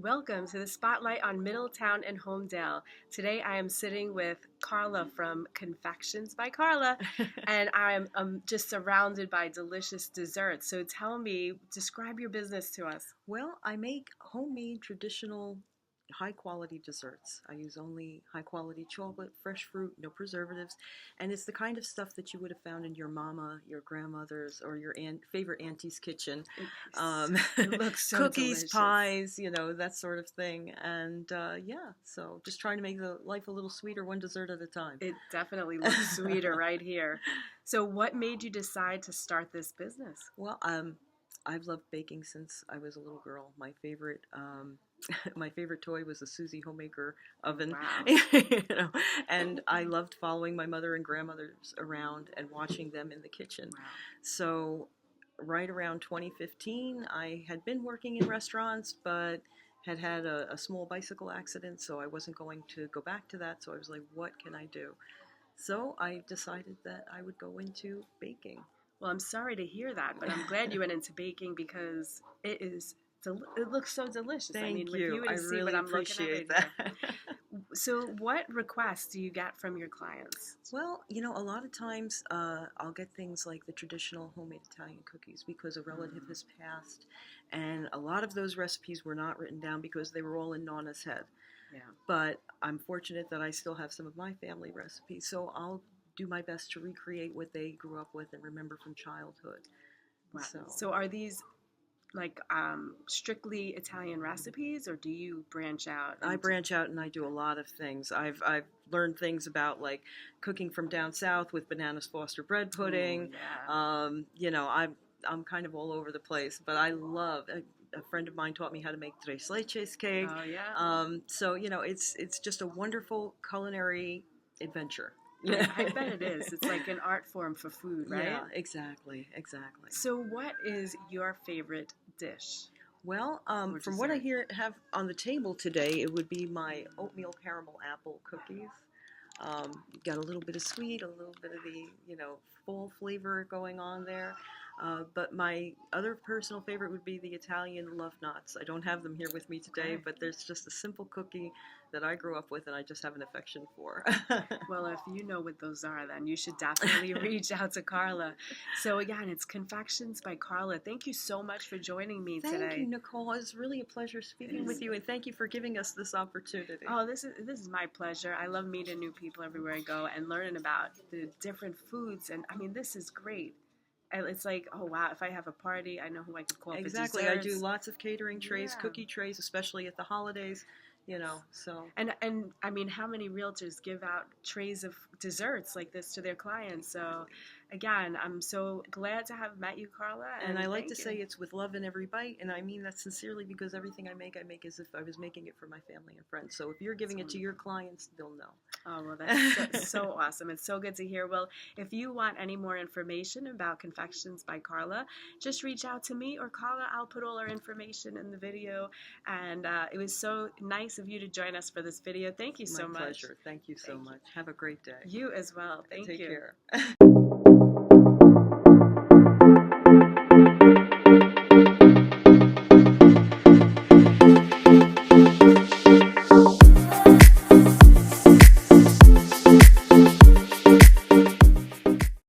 Welcome to the Spotlight on Middletown and Homedale. Today I am sitting with Carla from Confections by Carla, and I am just surrounded by delicious desserts. So tell me, describe your business to us. Well, I make homemade traditional high quality desserts. I use only high quality chocolate, fresh fruit, no preservatives, and it's the kind of stuff that you would have found in your mama, your grandmother's, or your favorite auntie's kitchen. It looks so Cookies, delicious. pies, that sort of thing. And yeah, so just trying to make the life a little sweeter, one dessert at a time. It definitely looks sweeter right here. So what made you decide to start this business? Well, I've loved baking since I was a little girl. My favorite my favorite toy was the Susie Homemaker oven. Wow. And I loved following my mother and grandmothers around and watching them in the kitchen. Wow. So right around 2015, I had been working in restaurants, but had a small bicycle accident, so I wasn't going to go back to that. So I was like, what can I do? So I decided that I would go into baking. Well, I'm sorry to hear that, but I'm glad you went into baking because it looks so delicious. Thank with you. to I see really what I'm appreciate looking at right that. now. So what requests do you get from your clients? Well, a lot of times I'll get things like the traditional homemade Italian cookies because a relative has passed, and a lot of those recipes were not written down because they were all in Nana's head. Yeah. But I'm fortunate that I still have some of my family recipes, so I'll do my best to recreate what they grew up with and remember from childhood. Wow. So are these like strictly Italian recipes, or do you branch out? I branch out and I do a lot of things. I've learned things about like cooking from down south with bananas Foster bread pudding. Ooh, yeah. I'm kind of all over the place, but I love. A friend of mine taught me how to make tres leches cake. Oh yeah. So it's just a wonderful culinary adventure. I bet it is. It's like an art form for food, right? Yeah, exactly. So what is your favorite dish? Well, from what I have on the table today, it would be my oatmeal caramel apple cookies. Got a little bit of sweet, a little bit of the, fall flavor going on there. But my other personal favorite would be the Italian love knots. I don't have them here with me today, Okay. but there's just a simple cookie that I grew up with and I just have an affection for. Well, if you know what those are, then you should definitely reach out to Carla. So again, it's Confections by Carla. Thank you so much for joining me today. Thank you, Nicole. It's really a pleasure speaking with you, and thank you for giving us this opportunity. Oh, this is my pleasure. I love meeting new people everywhere I go and learning about the different foods. And I mean, this is great. It's like, oh wow, if I have a party, I know who I could call Exactly. for I desserts. do lots of catering trays, Yeah. cookie trays, especially at the holidays. So. And I mean, how many realtors give out trays of desserts like this to their clients? So, again, I'm so glad to have met you, Carla. And I like to say it's with love in every bite, and I mean that sincerely because everything I make as if I was making it for my family and friends. So if you're giving it to your clients, they'll know. Oh, well, that's so awesome. It's so good to hear. Well, if you want any more information about Confections by Carla, just reach out to me or Carla. I'll put all our information in the video. And it was so nice of you to join us for this video. Thank you so much. My pleasure. Thank you so much. Have a great day. You as well. Thank you. Take care.